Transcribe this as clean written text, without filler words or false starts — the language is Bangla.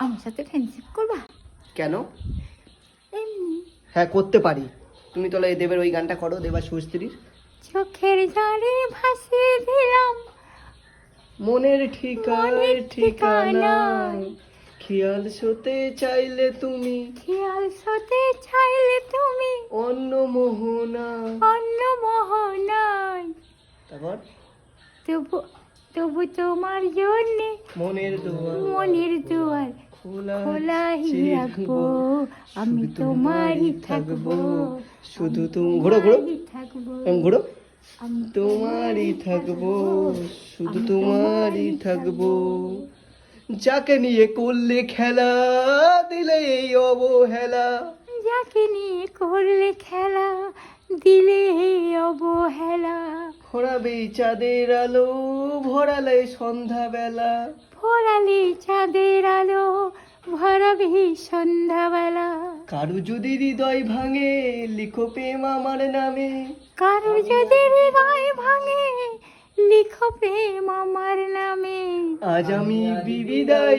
আমার সাথে ফ্রেন্ডশিপ করবা? কেন? এমনি। হ্যাঁ করতে পারি। তুমি তাহলে এই দেবের ওই গানটা করো, দেবা সুস্ত্রীর। চোখের জলে ভাসিয়ে দিলাম মনের মনের ঠিকানা, ঠিকানা, খেয়াল শোতে চাইলে তুমি, খেয়াল শোতে চাইলে তুমি, অন্য মোহনা। অন্য মোহনায়। তারপর তবু তবু তোমার জন্যে মনের মনের দুয়ার খোলাই রাখবো, আমি তোমারই থাকবো, শুধু তুমি ঘোরো ঘোরো তোমারই থাকবো, ঘোরো, আমি তোমারই থাকবো, শুধু তোমারই থাকবো। যাকে নিয়ে করলে খেলা, দিলে এই অবহেলা। যাকে নিয়ে করলে খেলা, দিলে এই অবহেলা। ভরাবে চাঁদের আলো, ভরালে সন্ধ্যাবেলা। ভরালে চাঁদের আলো, ভরাবে সন্ধ্যাবেলা। কারু যদি হৃদয় ভাঙে, লিখো প্রেম আমার নামে। কারো যদি হৃদয় ভাঙে, লিখো প্রেম আমার নামে। আজ আমি বিদায়